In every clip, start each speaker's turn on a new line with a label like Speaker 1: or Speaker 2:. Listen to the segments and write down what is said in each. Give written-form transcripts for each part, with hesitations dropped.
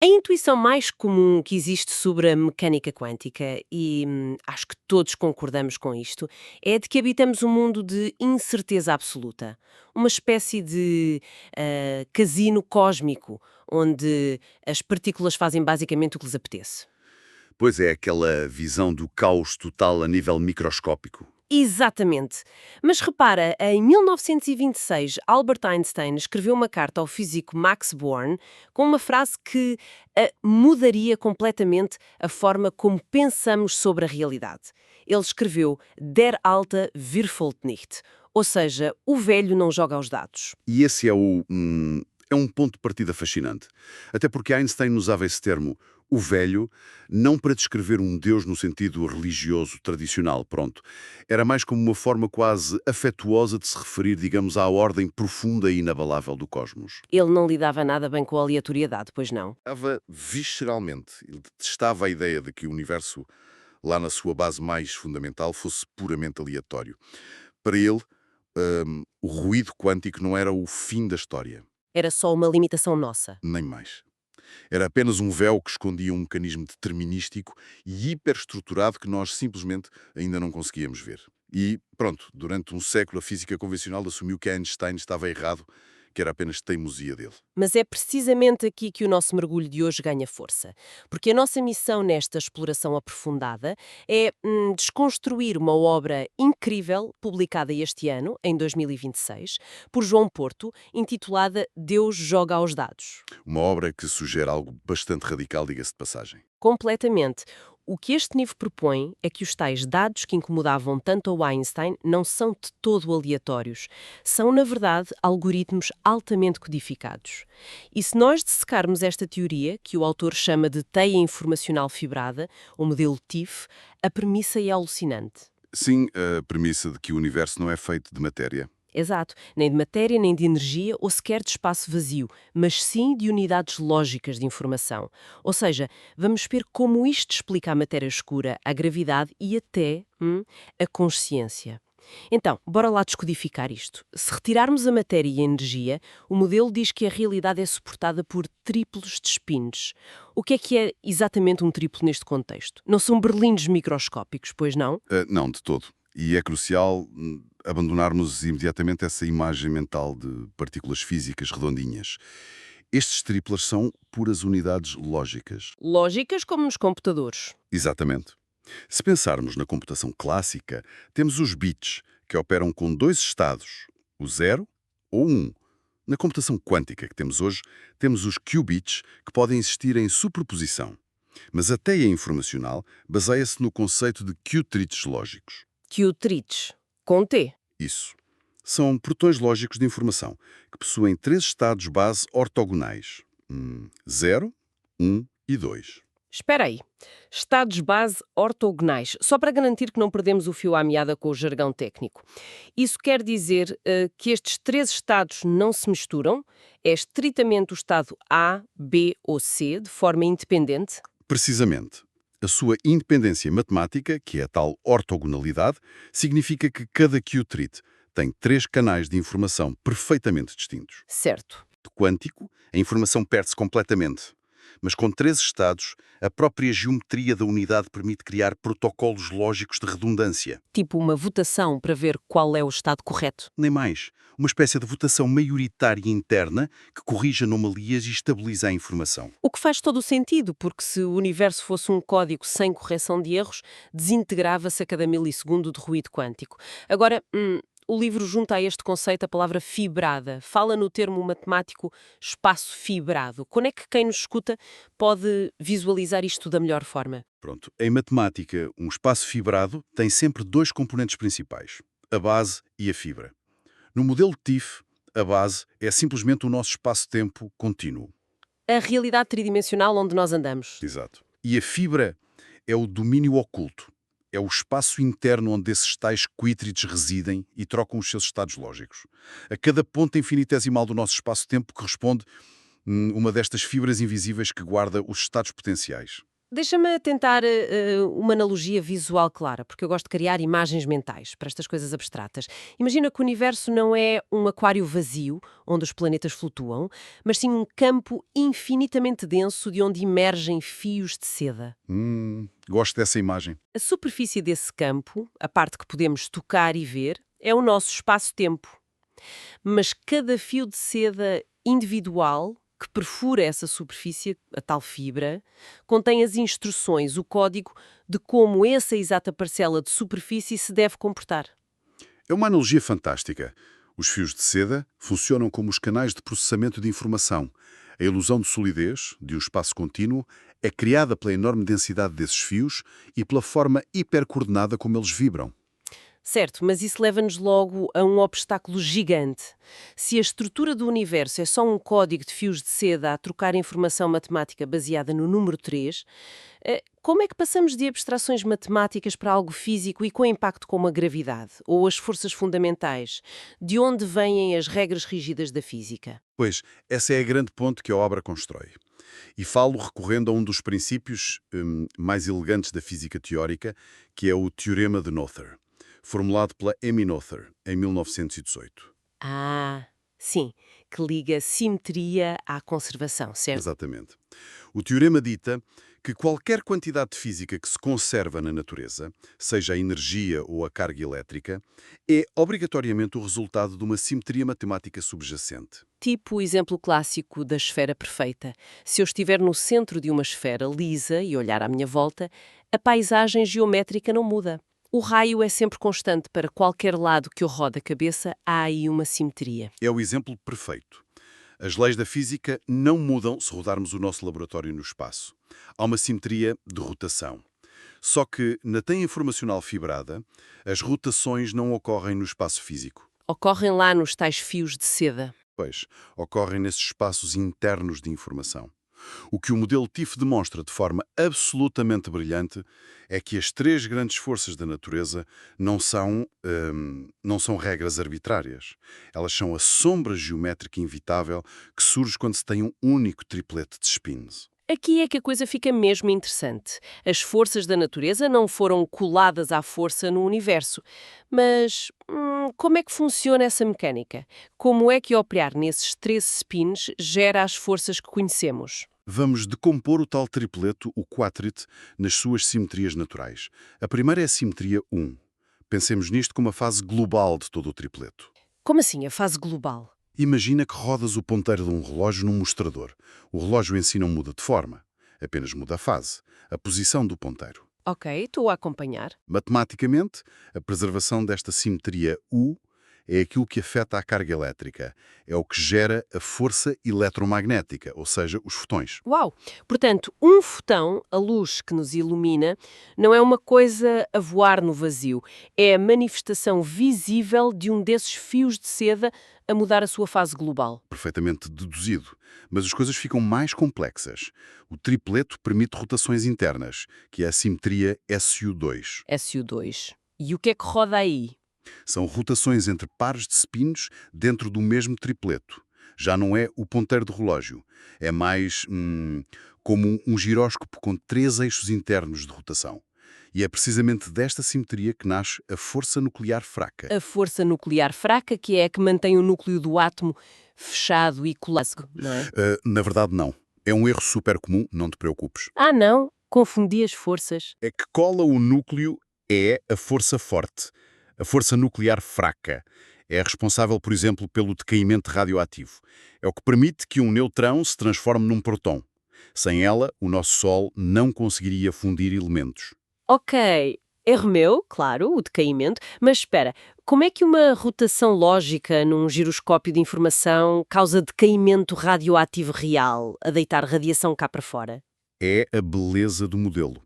Speaker 1: A intuição mais comum que existe sobre a mecânica quântica, e acho que todos concordamos com isto, é de que habitamos um mundo de incerteza absoluta. Uma espécie de casino cósmico, onde as partículas fazem basicamente o que lhes apetece.
Speaker 2: Pois é, aquela visão do caos total a nível microscópico.
Speaker 1: Exatamente. Mas repara, em 1926, Albert Einstein escreveu uma carta ao físico Max Born com uma frase que mudaria completamente a forma como pensamos sobre a realidade. Ele escreveu Der alte würfelt nicht, ou seja, o velho não joga aos dados.
Speaker 2: E esse é um ponto de partida fascinante. Até porque Einstein usava esse termo, o velho, não para descrever um Deus no sentido religioso tradicional, pronto. Era mais como uma forma quase afetuosa de se referir, digamos, à ordem profunda e inabalável do cosmos.
Speaker 1: Ele não lidava nada bem com a aleatoriedade, pois não?
Speaker 2: Estava visceralmente, ele detestava a ideia de que o universo, lá na sua base mais fundamental, fosse puramente aleatório. Para ele, o ruído quântico não era o fim da história,
Speaker 1: Era só uma limitação nossa.
Speaker 2: nem mais. Era apenas um véu que escondia um mecanismo determinístico e hiperestruturado que nós simplesmente ainda não conseguíamos ver. E, pronto, durante um século a física convencional assumiu que Einstein estava errado, que era apenas teimosia dele.
Speaker 1: Mas é precisamente aqui que o nosso mergulho de hoje ganha força. Porque a nossa missão nesta exploração aprofundada é desconstruir uma obra incrível, publicada este ano, em 2026, por João Porto, intitulada Deus joga aos dados.
Speaker 2: Uma obra que sugere algo bastante radical, diga-se de passagem.
Speaker 1: Completamente. O que este livro propõe é que os tais dados que incomodavam tanto ao Einstein não são de todo aleatórios. São, na verdade, algoritmos altamente codificados. E se nós dissecarmos esta teoria, que o autor chama de teia informacional fibrada, o modelo TIFF, a premissa é alucinante.
Speaker 2: Sim, a premissa de que o universo não é feito de matéria.
Speaker 1: Exato, nem de matéria, nem de energia ou sequer de espaço vazio, mas sim de unidades lógicas de informação. Ou seja, vamos ver como isto explica a matéria escura, a gravidade e até a consciência. Então, bora lá descodificar isto. Se retirarmos a matéria e a energia, o modelo diz que a realidade é suportada por triplos de spins. O que é exatamente um triplo neste contexto? Não são berlindes microscópicos, pois não?
Speaker 2: Não, de todo. E é crucial abandonarmos imediatamente essa imagem mental de partículas físicas redondinhas. Estes triplas são puras unidades lógicas.
Speaker 1: Lógicas como nos computadores.
Speaker 2: Exatamente. Se pensarmos na computação clássica, temos os bits, que operam com dois estados, o 0 ou 1. Na computação quântica que temos hoje, temos os qubits, que podem existir em superposição. Mas a teia informacional baseia-se no conceito de qubits lógicos.
Speaker 1: Qubits, com T.
Speaker 2: Isso. São portões lógicos de informação, que possuem três estados base ortogonais. 0, 1 e 2.
Speaker 1: Espera aí. Estados base ortogonais, só para garantir que não perdemos o fio à meada com o jargão técnico. Isso quer dizer que estes três estados não se misturam? É estritamente o estado A, B ou C, de forma independente?
Speaker 2: Precisamente. A sua independência matemática, que é a tal ortogonalidade, significa que cada qubit tem três canais de informação perfeitamente distintos.
Speaker 1: Certo.
Speaker 2: No quântico, a informação perde-se completamente. Mas com três estados, a própria geometria da unidade permite criar protocolos lógicos de redundância.
Speaker 1: Tipo uma votação para ver qual é o estado correto.
Speaker 2: Nem mais, uma espécie de votação maioritária interna que corrige anomalias e estabiliza a informação.
Speaker 1: O que faz todo o sentido, porque se o universo fosse um código sem correção de erros, desintegrava-se a cada milissegundo de ruído quântico. Agora, o livro junta a este conceito a palavra fibrada. Fala no termo matemático espaço fibrado. Como é que quem nos escuta pode visualizar isto da melhor forma?
Speaker 2: Pronto, em matemática, um espaço fibrado tem sempre dois componentes principais, a base e a fibra. No modelo TIFF, a base é simplesmente o nosso espaço-tempo contínuo.
Speaker 1: A realidade tridimensional onde nós andamos.
Speaker 2: Exato. E a fibra é o domínio oculto. É o espaço interno onde esses tais qubits residem e trocam os seus estados lógicos. A cada ponto infinitesimal do nosso espaço-tempo corresponde uma destas fibras invisíveis que guarda os estados potenciais.
Speaker 1: Deixa-me tentar uma analogia visual clara, porque eu gosto de criar imagens mentais para estas coisas abstratas. Imagina que o universo não é um aquário vazio, onde os planetas flutuam, mas sim um campo infinitamente denso de onde emergem fios de seda.
Speaker 2: Gosto dessa imagem.
Speaker 1: A superfície desse campo, a parte que podemos tocar e ver, é o nosso espaço-tempo. Mas cada fio de seda individual que perfura essa superfície, a tal fibra, contém as instruções, o código de como essa exata parcela de superfície se deve comportar.
Speaker 2: É uma analogia fantástica. Os fios de seda funcionam como os canais de processamento de informação. A ilusão de solidez, de um espaço contínuo, é criada pela enorme densidade desses fios e pela forma hipercoordenada como eles vibram.
Speaker 1: Certo, mas isso leva-nos logo a um obstáculo gigante. Se a estrutura do universo é só um código de fios de seda a trocar informação matemática baseada no número 3, como é que passamos de abstrações matemáticas para algo físico e com impacto como a gravidade ou as forças fundamentais? De onde vêm as regras rígidas da física?
Speaker 2: Pois, essa é a grande ponte que a obra constrói. E falo recorrendo a um dos princípios mais elegantes da física teórica, que é o Teorema de Noether, formulado pela Emmy Noether, em 1918.
Speaker 1: Ah, sim, que liga simetria à conservação, certo?
Speaker 2: Exatamente. O teorema dita que qualquer quantidade física que se conserva na natureza, seja a energia ou a carga elétrica, é obrigatoriamente o resultado de uma simetria matemática subjacente.
Speaker 1: Tipo o exemplo clássico da esfera perfeita. Se eu estiver no centro de uma esfera lisa e olhar à minha volta, a paisagem geométrica não muda. O raio é sempre constante para qualquer lado que eu rode a cabeça, há aí uma simetria.
Speaker 2: É o exemplo perfeito. As leis da física não mudam se rodarmos o nosso laboratório no espaço. Há uma simetria de rotação. Só que, na teia informacional fibrada, as rotações não ocorrem no espaço físico.
Speaker 1: Ocorrem lá nos tais fios de seda.
Speaker 2: Pois, ocorrem nesses espaços internos de informação. O que o modelo TIFF demonstra de forma absolutamente brilhante é que as três grandes forças da natureza não são regras arbitrárias. Elas são a sombra geométrica inevitável que surge quando se tem um único triplete de spins.
Speaker 1: Aqui é que a coisa fica mesmo interessante. As forças da natureza não foram coladas à força no universo. Mas como é que funciona essa mecânica? Como é que operar nesses 13 spins gera as forças que conhecemos?
Speaker 2: Vamos decompor o tal tripleto, o quatrite, nas suas simetrias naturais. A primeira é a simetria 1. Pensemos nisto como a fase global de todo o tripleto.
Speaker 1: Como assim, a fase global?
Speaker 2: Imagina que rodas o ponteiro de um relógio num mostrador. O relógio em si não muda de forma, apenas muda a fase, a posição do ponteiro.
Speaker 1: Ok, estou a acompanhar.
Speaker 2: Matematicamente, a preservação desta simetria U é aquilo que afeta a carga elétrica. É o que gera a força eletromagnética, ou seja, os fotões.
Speaker 1: Uau! Portanto, um fotão, a luz que nos ilumina, não é uma coisa a voar no vazio. É a manifestação visível de um desses fios de seda a mudar a sua fase global.
Speaker 2: Perfeitamente deduzido. Mas as coisas ficam mais complexas. O tripleto permite rotações internas, que é a simetria SU2.
Speaker 1: SU2. E o que é que roda aí?
Speaker 2: São rotações entre pares de spins dentro do mesmo tripleto. Já não é o ponteiro do relógio. É mais como um giróscopo com 3 eixos internos de rotação. E é precisamente desta simetria que nasce a força nuclear fraca.
Speaker 1: A força nuclear fraca, que é a que mantém o núcleo do átomo fechado e colado, não é?
Speaker 2: Na verdade, não. É um erro super comum, não te preocupes.
Speaker 1: Ah, não? Confundi as forças.
Speaker 2: É que cola o núcleo é a força forte. A força nuclear fraca é responsável, por exemplo, pelo decaimento radioativo. É o que permite que um neutrão se transforme num próton. Sem ela, o nosso Sol não conseguiria fundir elementos.
Speaker 1: Ok, erro meu, claro, o decaimento, mas espera, como é que uma rotação lógica num giroscópio de informação causa decaimento radioativo real, a deitar radiação cá para fora?
Speaker 2: É a beleza do modelo.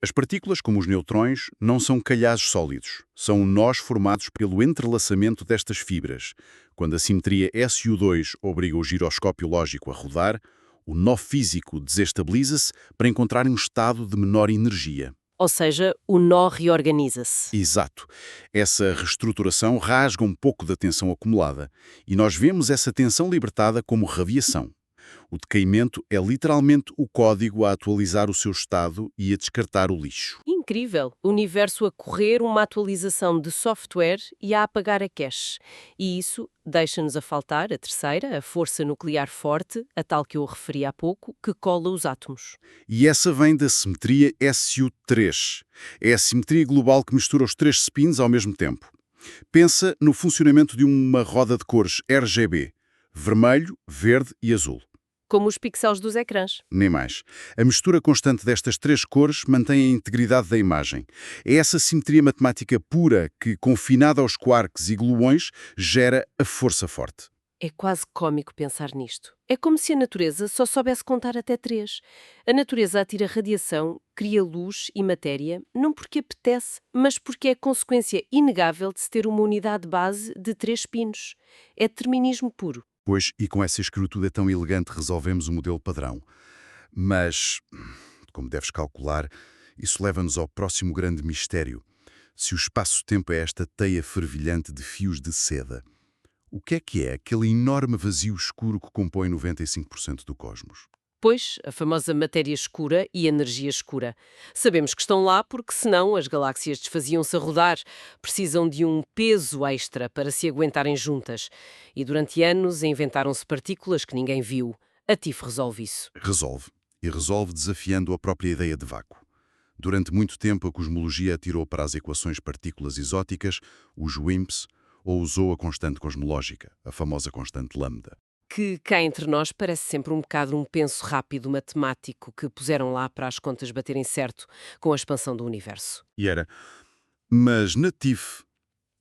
Speaker 2: As partículas, como os neutrões, não são calhazes sólidos. São nós formados pelo entrelaçamento destas fibras. Quando a simetria SU2 obriga o giroscópio lógico a rodar, o nó físico desestabiliza-se para encontrar um estado de menor energia.
Speaker 1: Ou seja, o nó reorganiza-se.
Speaker 2: Exato. Essa reestruturação rasga um pouco da tensão acumulada e nós vemos essa tensão libertada como radiação. O decaimento é literalmente o código a atualizar o seu estado e a descartar o lixo.
Speaker 1: Incrível! O universo a correr uma atualização de software e a apagar a cache. E isso deixa-nos a faltar a terceira, a força nuclear forte, a tal que eu referi há pouco, que cola os átomos.
Speaker 2: E essa vem da simetria SU3. É a simetria global que mistura os três spins ao mesmo tempo. Pensa no funcionamento de uma roda de cores RGB: vermelho, verde e azul.
Speaker 1: Como os pixels dos ecrãs.
Speaker 2: Nem mais. A mistura constante destas três cores mantém a integridade da imagem. É essa simetria matemática pura que, confinada aos quarks e gluões, gera a força forte.
Speaker 1: É quase cómico pensar nisto. É como se a natureza só soubesse contar até 3. A natureza atira radiação, cria luz e matéria, não porque apetece, mas porque é consequência inegável de se ter uma unidade base de 3 pinos. É determinismo puro.
Speaker 2: Pois, e com essa escritura tão elegante resolvemos o modelo padrão. Mas, como deves calcular, isso leva-nos ao próximo grande mistério. Se o espaço-tempo é esta teia fervilhante de fios de seda, o que é aquele enorme vazio escuro que compõe 95% do cosmos?
Speaker 1: Pois, a famosa matéria escura e energia escura. Sabemos que estão lá porque, senão, as galáxias desfaziam-se a rodar. Precisam de um peso extra para se aguentarem juntas. E durante anos inventaram-se partículas que ninguém viu. A TIFF resolve isso.
Speaker 2: Resolve. E resolve desafiando a própria ideia de vácuo. Durante muito tempo, a cosmologia atirou para as equações partículas exóticas, os WIMPs, ou usou a constante cosmológica, a famosa constante lambda.
Speaker 1: Que cá entre nós parece sempre um bocado um penso rápido matemático que puseram lá para as contas baterem certo com a expansão do universo.
Speaker 2: E era. Mas na TIFF,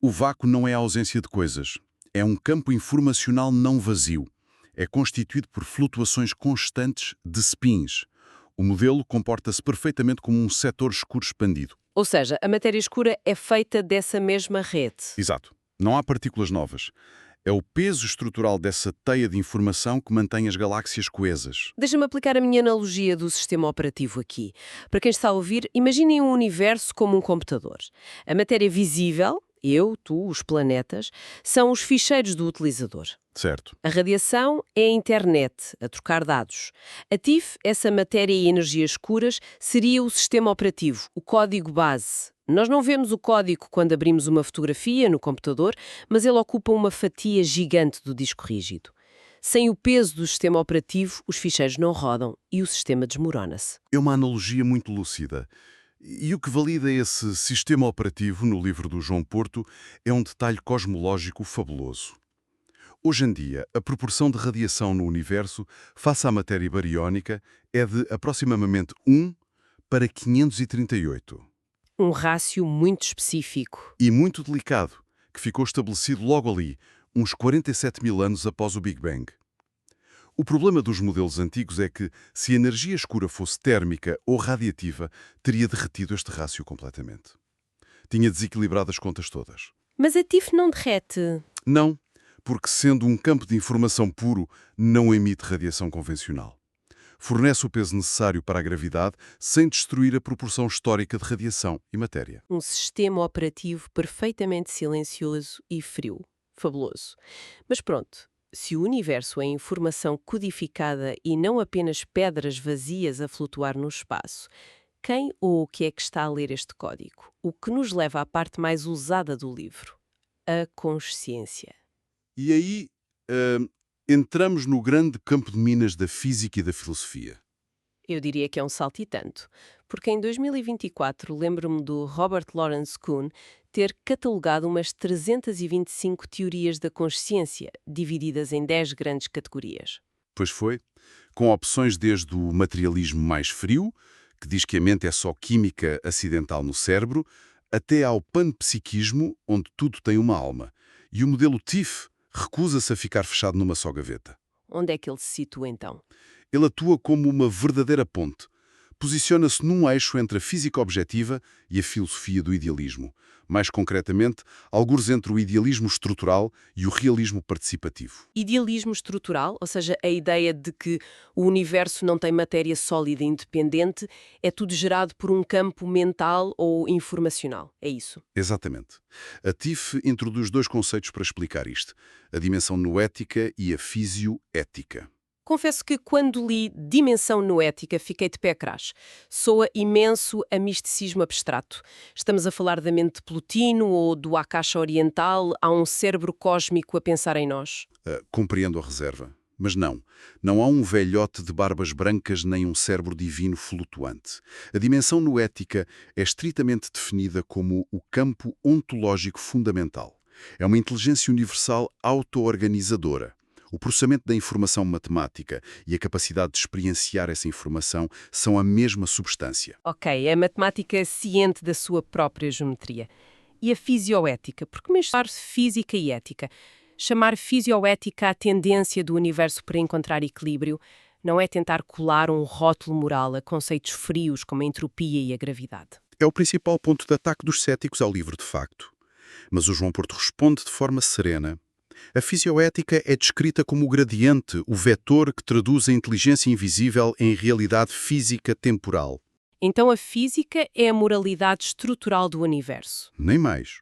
Speaker 2: o vácuo não é a ausência de coisas. É um campo informacional não vazio. É constituído por flutuações constantes de spins. O modelo comporta-se perfeitamente como um setor escuro expandido.
Speaker 1: Ou seja, a matéria escura é feita dessa mesma rede.
Speaker 2: Exato. Não há partículas novas. É o peso estrutural dessa teia de informação que mantém as galáxias coesas.
Speaker 1: Deixa-me aplicar a minha analogia do sistema operativo aqui. Para quem está a ouvir, imaginem um universo como um computador. A matéria visível, eu, tu, os planetas, são os ficheiros do utilizador.
Speaker 2: Certo.
Speaker 1: A radiação é a internet, a trocar dados. A TIFF, essa matéria e energia escuras, seria o sistema operativo, o código base. Nós não vemos o código quando abrimos uma fotografia no computador, mas ele ocupa uma fatia gigante do disco rígido. Sem o peso do sistema operativo, os ficheiros não rodam e o sistema desmorona-se.
Speaker 2: É uma analogia muito lúcida. E o que valida esse sistema operativo no livro do João Porto é um detalhe cosmológico fabuloso. Hoje em dia, a proporção de radiação no universo face à matéria bariónica é de aproximadamente 1 para 538.
Speaker 1: Um rácio muito específico.
Speaker 2: E muito delicado, que ficou estabelecido logo ali, uns 47 mil anos após o Big Bang. O problema dos modelos antigos é que, se a energia escura fosse térmica ou radiativa, teria derretido este rácio completamente. Tinha desequilibrado as contas todas.
Speaker 1: Mas a TIFF não derrete.
Speaker 2: Não, porque sendo um campo de informação puro, não emite radiação convencional. Fornece o peso necessário para a gravidade sem destruir a proporção histórica de radiação e matéria.
Speaker 1: Um sistema operativo perfeitamente silencioso e frio. Fabuloso. Mas pronto, se o universo é informação codificada e não apenas pedras vazias a flutuar no espaço, quem ou o que é que está a ler este código? O que nos leva à parte mais usada do livro, a consciência.
Speaker 2: E aí, entramos no grande campo de minas da física e da filosofia.
Speaker 1: Eu diria que é um salto e tanto, porque em 2024 lembro-me do Robert Lawrence Kuhn ter catalogado umas 325 teorias da consciência, divididas em 10 grandes categorias.
Speaker 2: Pois foi, com opções desde o materialismo mais frio, que diz que a mente é só química acidental no cérebro, até ao panpsiquismo, onde tudo tem uma alma. E o modelo TIFF recusa-se a ficar fechado numa só gaveta.
Speaker 1: Onde é que ele se situa então?
Speaker 2: Ele atua como uma verdadeira ponte. Posiciona-se num eixo entre a física objetiva e a filosofia do idealismo. Mais concretamente, algures entre o idealismo estrutural e o realismo participativo.
Speaker 1: Idealismo estrutural, ou seja, a ideia de que o universo não tem matéria sólida e independente, é tudo gerado por um campo mental ou informacional. É isso?
Speaker 2: Exatamente. A TIFF introduz dois conceitos para explicar isto: a dimensão noética e a fisioética.
Speaker 1: Confesso que quando li Dimensão Noética fiquei de pé atrás. Soa imenso a misticismo abstrato. Estamos a falar da mente de Plutino ou do Akasha Oriental, há um cérebro cósmico a pensar em nós.
Speaker 2: Compreendo a reserva. Mas não há um velhote de barbas brancas nem um cérebro divino flutuante. A dimensão noética é estritamente definida como o campo ontológico fundamental. É uma inteligência universal auto-organizadora. O processamento da informação matemática e a capacidade de experienciar essa informação são a mesma substância.
Speaker 1: Ok, a matemática ciente da sua própria geometria. E a fisioética? Por que misturar física e ética? Chamar fisioética a tendência do universo para encontrar equilíbrio não é tentar colar um rótulo moral a conceitos frios como a entropia e a gravidade.
Speaker 2: É o principal ponto de ataque dos céticos ao livro de facto. Mas o João Porto responde de forma serena. A fisioética é descrita como o gradiente, o vetor que traduz a inteligência invisível em realidade física temporal.
Speaker 1: Então a física é a moralidade estrutural do universo.
Speaker 2: Nem mais.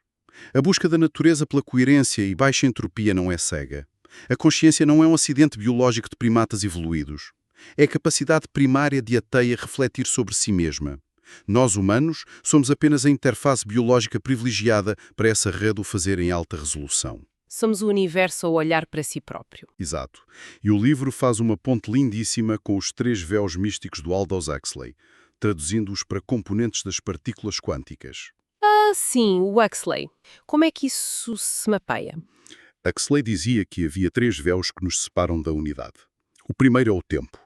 Speaker 2: A busca da natureza pela coerência e baixa entropia não é cega. A consciência não é um acidente biológico de primatas evoluídos. É a capacidade primária de a teia refletir sobre si mesma. Nós, humanos, somos apenas a interface biológica privilegiada para essa rede o fazer em alta resolução.
Speaker 1: Somos o universo a olhar para si próprio.
Speaker 2: Exato. E o livro faz uma ponte lindíssima com os 3 véus místicos do Aldous Huxley, traduzindo-os para componentes das partículas quânticas.
Speaker 1: Ah, sim, o Huxley. Como é que isso se mapeia?
Speaker 2: Huxley dizia que havia 3 véus que nos separam da unidade. O primeiro é o tempo.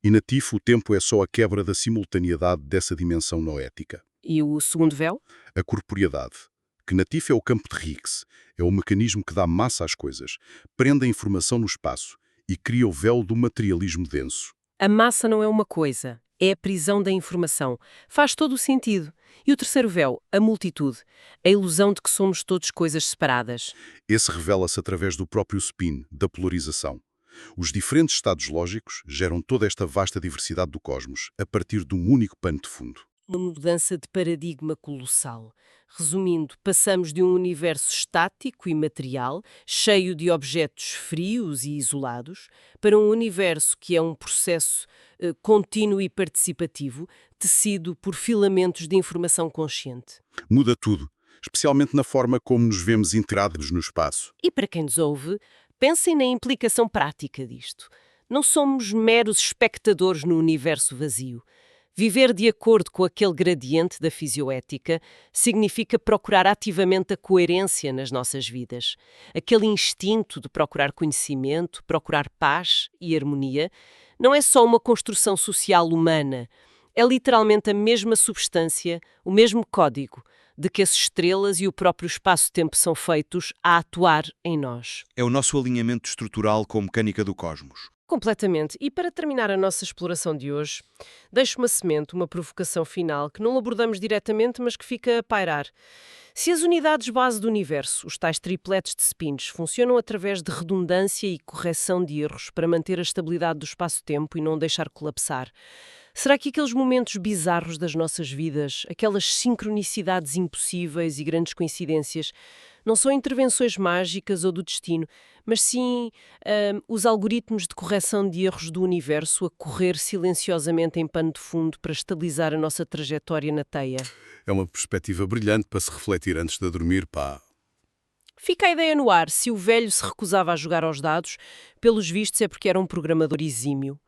Speaker 2: E na TIF o tempo é só a quebra da simultaneidade dessa dimensão noética.
Speaker 1: E o segundo véu?
Speaker 2: A corporeidade, que na TIF é o campo de Higgs, é o mecanismo que dá massa às coisas, prende a informação no espaço e cria o véu do materialismo denso.
Speaker 1: A massa não é uma coisa, é a prisão da informação. Faz todo o sentido. E o terceiro véu, a multitude, a ilusão de que somos todos coisas separadas.
Speaker 2: Esse revela-se através do próprio spin, da polarização. Os diferentes estados lógicos geram toda esta vasta diversidade do cosmos, a partir de um único pano de fundo.
Speaker 1: Uma mudança de paradigma colossal. Resumindo, passamos de um universo estático e material, cheio de objetos frios e isolados, para um universo que é um processo contínuo e participativo, tecido por filamentos de informação consciente.
Speaker 2: Muda tudo, especialmente na forma como nos vemos integrados no espaço.
Speaker 1: E para quem nos ouve, pensem na implicação prática disto. Não somos meros espectadores no universo vazio. Viver de acordo com aquele gradiente da fisioética significa procurar ativamente a coerência nas nossas vidas. Aquele instinto de procurar conhecimento, procurar paz e harmonia, não é só uma construção social humana, é literalmente a mesma substância, o mesmo código, de que as estrelas e o próprio espaço-tempo são feitos a atuar em nós.
Speaker 3: É o nosso alinhamento estrutural com a mecânica do cosmos.
Speaker 1: Completamente. E para terminar a nossa exploração de hoje, deixo uma semente, uma provocação final, que não abordamos diretamente, mas que fica a pairar. Se as unidades base do universo, os tais tripletes de spins, funcionam através de redundância e correção de erros para manter a estabilidade do espaço-tempo e não deixar colapsar, será que aqueles momentos bizarros das nossas vidas, aquelas sincronicidades impossíveis e grandes coincidências, não são intervenções mágicas ou do destino, mas sim os algoritmos de correção de erros do universo a correr silenciosamente em pano de fundo para estabilizar a nossa trajetória na teia?
Speaker 2: É uma perspectiva brilhante para se refletir antes de dormir, pá.
Speaker 1: Fica a ideia no ar, se o velho se recusava a jogar aos dados, pelos vistos é porque era um programador exímio.